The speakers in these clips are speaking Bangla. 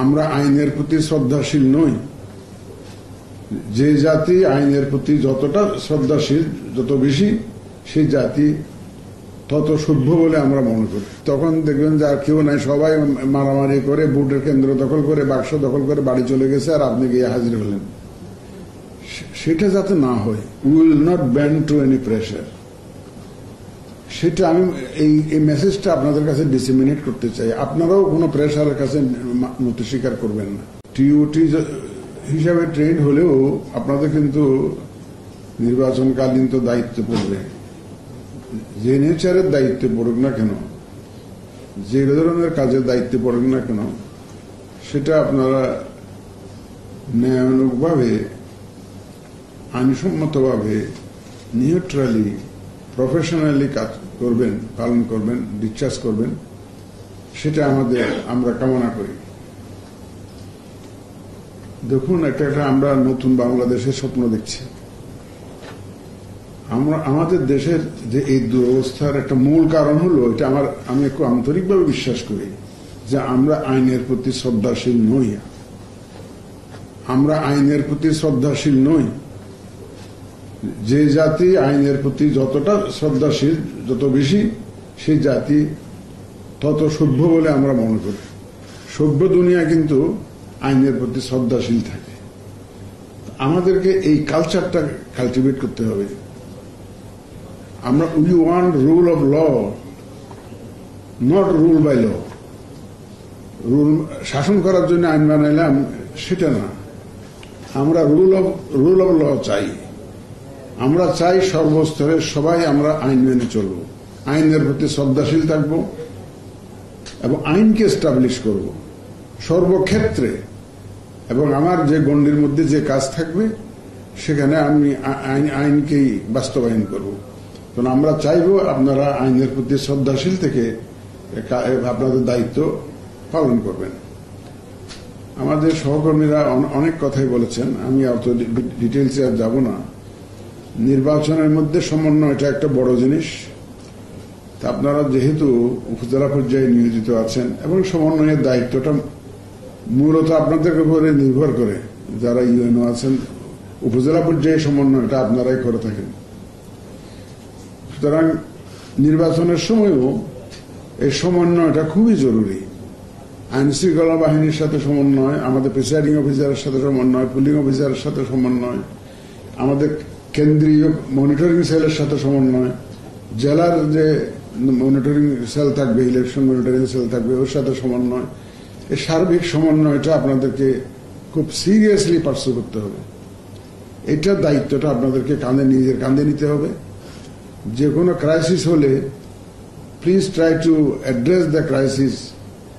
আমরা আইনের প্রতি শ্রদ্ধাশীল নই। যে জাতি আইনের প্রতি যতটা শ্রদ্ধাশীল, যত বেশি সেই জাতি তত সভ্য বলে আমরা মনে করি। তখন দেখবেন যে আর কেউ নাই, সবাই মারামারি করে ভোটের কেন্দ্র দখল করে, বাক্স দখল করে বাড়ি চলে গেছে, আর আপনি গিয়ে হাজির হলেন। সেটা যাতে না হয়, we will not bend to any pressure. সেটা আমি এই মেসেজটা আপনাদের কাছে ডিসেমিনেট করতে চাই। আপনারাও কোনো প্রেশারের কাছে নতি স্বীকার করবেন না। টিওটি হিসাবে ট্রেড হলেও আপনাদের কিন্তু নির্বাচনকালীন তো দায়িত্ব পড়বে। যে নেচারের দায়িত্ব পড়ুক না কেন, যে ধরনের কাজের দায়িত্ব পড়ুক না কেন, সেটা আপনারা ন্যায়ানুগভাবে, আইনসম্মতভাবে, নিউট্রালি, প্রফেশনালি কাজ করবেন, পালন করবেন, ডিসচার্জ করবেন, সেটা আমরা কামনা করি। দেখুন, একটা আমরা নতুন বাংলাদেশের স্বপ্ন দেখছি। আমাদের দেশের যে এই দুরবস্থার একটা মূল কারণ হলো এটা, আমি একটু আন্তরিকভাবে বিশ্বাস করি যে আমরা আইনের প্রতি শ্রদ্ধাশীল নই। আমরা আইনের প্রতি শ্রদ্ধাশীল নই। যে জাতি আইনের প্রতি যতটা শ্রদ্ধাশীল, যত বেশি সেই জাতি তত সভ্য বলে আমরা মনে করি। সভ্য দুনিয়া কিন্তু আইনের প্রতি শ্রদ্ধাশীল থাকে। আমাদেরকে এই কালচারটা কালটিভেট করতে হবে। আমরা we want rule of law, not rule by law. শাসন করার জন্য আইন বানাইলাম সেটা না, আমরা রুল অফ ল চাই। আমরা চাই সর্বস্তরে সবাই আমরা আইন মেনে চলব, আইনের প্রতি শ্রদ্ধাশীল থাকব এবং আইনকে এস্টাবলিশ করব সর্বক্ষেত্রে। এবং আমার যে গণ্ডির মধ্যে যে কাজ থাকবে সেখানে আমি আইনকেই বাস্তবায়ন করব। কারণ আমরা চাইব আপনারা আইনের প্রতি শ্রদ্ধাশীল থেকে আপনাদের দায়িত্ব পালন করবেন। আমাদের সহকর্মীরা অনেক কথাই বলেছেন, আমি অত ডিটেলসে আর যাব না। নির্বাচনের মধ্যে সমন্বয় এটা একটা বড় জিনিস। তা আপনারা যেহেতু উপজেলা পর্যায়ে নিয়োজিত আছেন এবং সমন্বয়ের দায়িত্বটা মূলত আপনাদের উপরে নির্ভর করে, যারা ইউএনও আছেন, উপজেলা পর্যায়ে সমন্বয়টা আপনারাই করে থাকেন। সুতরাং নির্বাচনের সময়ও এই সমন্বয়টা খুবই জরুরি। আইন শৃঙ্খলা বাহিনীর সাথে সমন্বয়, আমাদের প্রিসাইডিং অফিসারের সাথে সমন্বয়, পুলিং অফিসারের সাথে সমন্বয়, আমাদের কেন্দ্রীয় মনিটরিং সেলের সাথে সমন্বয়, জেলার যে মনিটরিং সেল থাকবে, ইলেকশন মনিটরিং সেল থাকবে, ওর সাথে সমন্বয়। এই সার্বিক সমন্বয়টা আপনাদেরকে খুব সিরিয়াসলি পার্সু করতে হবে। এটার দায়িত্বটা আপনাদেরকে নিজের কাঁধে নিতে হবে। যে কোনো ক্রাইসিস হলে please try to address the crisis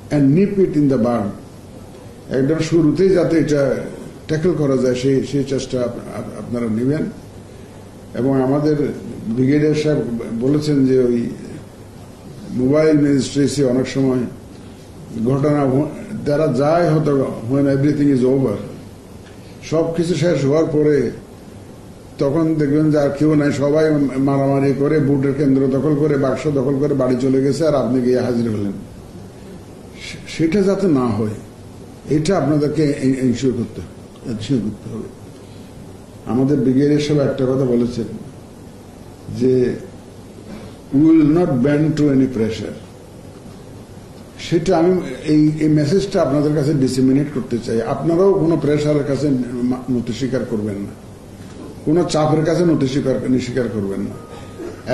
and nip it in the বার্ন। একদম শুরুতেই যাতে এটা ট্যাকল করা যায় সেই চেষ্টা আপনারা নেবেন। এবং আমাদের ব্রিগেডিয়ার সাহেব বলেছেন যে ওই মোবাইল ম্যাজিস্ট্রেসি অনেক সময় ঘটনা যারা যায় হয়তো when everything is over, সবকিছু শেষ হওয়ার পরে তখন দেখবেন যে আর কেউ নাই, সবাই মারামারি করে ভোটের কেন্দ্র দখল করে, বাক্স দখল করে বাড়ি চলে গেছে, আর আপনি গিয়ে হাজির হলেন। সেটা যাতে না হয়, এটা আপনাদেরকে এনশিওর করতে হবে। আমাদের ব্রিগেডিয়ার সাহেব একটা কথা বলেছেন যে we will not bend to any pressure. সেটা আমি এই মেসেজটা আপনাদের কাছে ডিসেমিনেট করতে চাই। আপনারাও কোনো প্রেশারের কাছে নতি স্বীকার করবেন না, কোনো চাপের কাছে নতি স্বীকার করবেন না,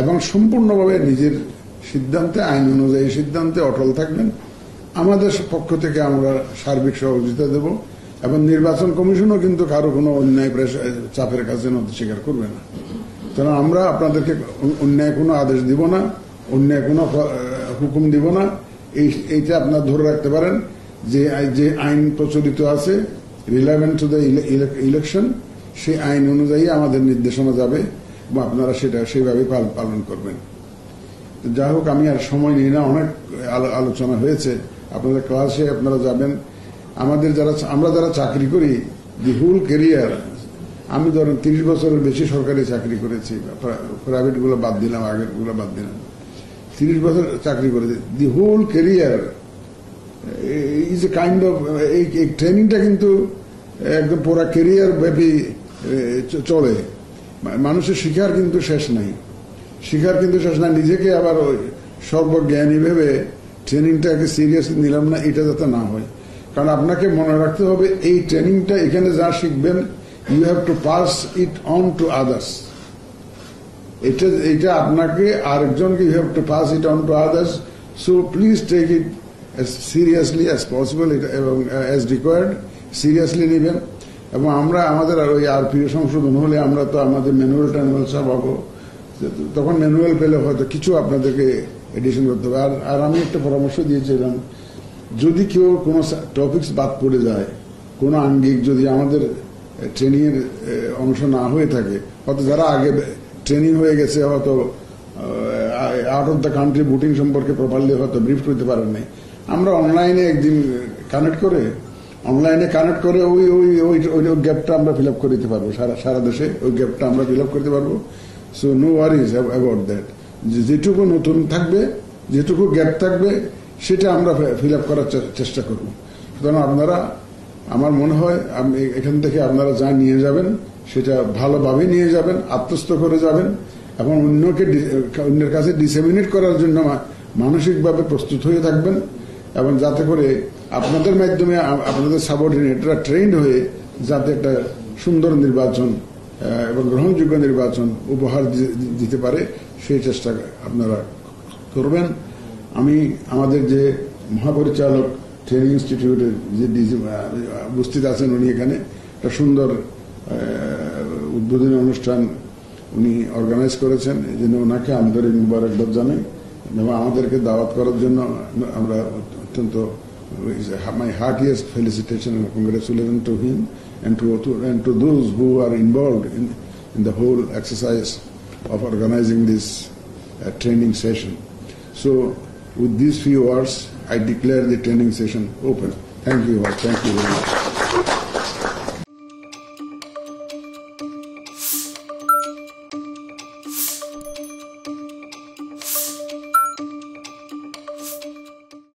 এবং সম্পূর্ণভাবে নিজের সিদ্ধান্তে, আইন অনুযায়ী সিদ্ধান্তে অটল থাকবেন। আমাদের পক্ষ থেকে আমরা সার্বিক সহযোগিতা দেব, এবং নির্বাচন কমিশনও কিন্তু কারো কোনো অন্যায় চাপের কাছে নতি স্বীকার করবে না। কারণ আমরা আপনাদেরকে অন্যায় কোনো আদেশ দিব না, অন্যায় কোনো হুকুম দিব না। এইটা আপনারা ধরে রাখতে পারেন যে আইন প্রচলিত আছে রিলেভেন্ট টু দ্য ইলেকশন, সেই আইন অনুযায়ী আমাদের নির্দেশনা যাবে এবং আপনারা সেটা সেইভাবে পালন করবেন। যাই হোক, আমি আর সময় নিই না, অনেক আলোচনা হয়েছে। আপনাদের ক্লাসে আপনারা যাবেন। আমরা যারা চাকরি করি, দি হোল ক্যারিয়ার, আমি ধরেন 30 বছরের বেশি সরকারি চাকরি করেছি, প্রাইভেট গুলো বাদ দিলাম, আগের গুলো বাদ দিলাম, 30 বছর চাকরি করেছি। The whole career is a kind of এই ট্রেনিংটা কিন্তু একদম পুরা কেরিয়ার ব্যাপী চলে। মানুষের শিখার কিন্তু শেষ নাই, নিজেকে আবার সর্বজ্ঞানী ভেবে ট্রেনিংটাকে সিরিয়াসলি নিলাম না, এটা যাতে না হয়। কারণ আপনাকে মনে রাখতে হবে এই ট্রেনিংটা এখানে যা শিখবেন you have to pass it on to others. এটা আপনাকে আরেকজনকে you have to pass it on to others. So please take it as seriously as possible এবং as required সিরিয়াসলি নেবেন। এবং আমরা আমাদের ওই আরপিও সংশোধন হলে আমরা তো আমাদের ম্যানুয়াল ট্যানুয়াল সব পাবো, তখন ম্যানুয়াল পেলে হয়তো কিছু আপনাদেরকে এডিশন করতে হবে। আর আমি একটা পরামর্শ দিয়েছিলাম, যদি কেউ কোনো টপিকস বাদ পড়ে যায়, কোনো আঙ্গিক যদি আমাদের ট্রেনিং এর অংশ না হয়ে থাকে, হয়তো যারা আগে ট্রেনিং হয়ে গেছে হয়তো out of the country voting সম্পর্কে প্রপারলি হয়তো ব্রিফ করতে পারেন নাই, আমরা অনলাইনে একদিন কানেক্ট করে ওই গ্যাপটা আমরা ফিল আপ করে দিতে পারবো, সারা দেশে ওই গ্যাপটা আমরা ফিল আপ করতে পারবো। So no worries about that. যেটুকু নতুন থাকবে, যেটুকু গ্যাপ থাকবে, সেটা আমরা ফিল আপ করার চেষ্টা করব। সুতরাং আপনারা, আমার মনে হয় এখান থেকে আপনারা যা নিয়ে যাবেন সেটা ভালোভাবে নিয়ে যাবেন, আত্মস্থ করে যাবেন এবং অন্যের কাছে ডিসেমিনেট করার জন্য মানসিকভাবে প্রস্তুত হয়ে থাকবেন, এবং যাতে করে আপনাদের মাধ্যমে আপনাদের সাবঅর্ডিনেটরা ট্রেন্ড হয়ে যাতে একটা সুন্দর নির্বাচন এবং গ্রহণযোগ্য নির্বাচন উপহার দিতে পারে, সেই চেষ্টা আপনারা করবেন। আমি আমাদের যে মহাপরিচালক ট্রেনিং ইনস্টিটিউটের যে উপস্থিত আছেন, উনি এখানে একটা সুন্দর উদ্বোধনী অনুষ্ঠান উনি অর্গানাইজ করেছেন, এই জন্য ওনাকে আন্তরিক মুবারকবাদ জানাই এবং আমাদেরকে দাওয়াত করার জন্য আমরা অত্যন্ত my heartiest felicitation and congratulations to him and to those who are involved in the whole exercise of organizing this training session. So with these few words I declare the training session open. Thank you all. Thank you very much.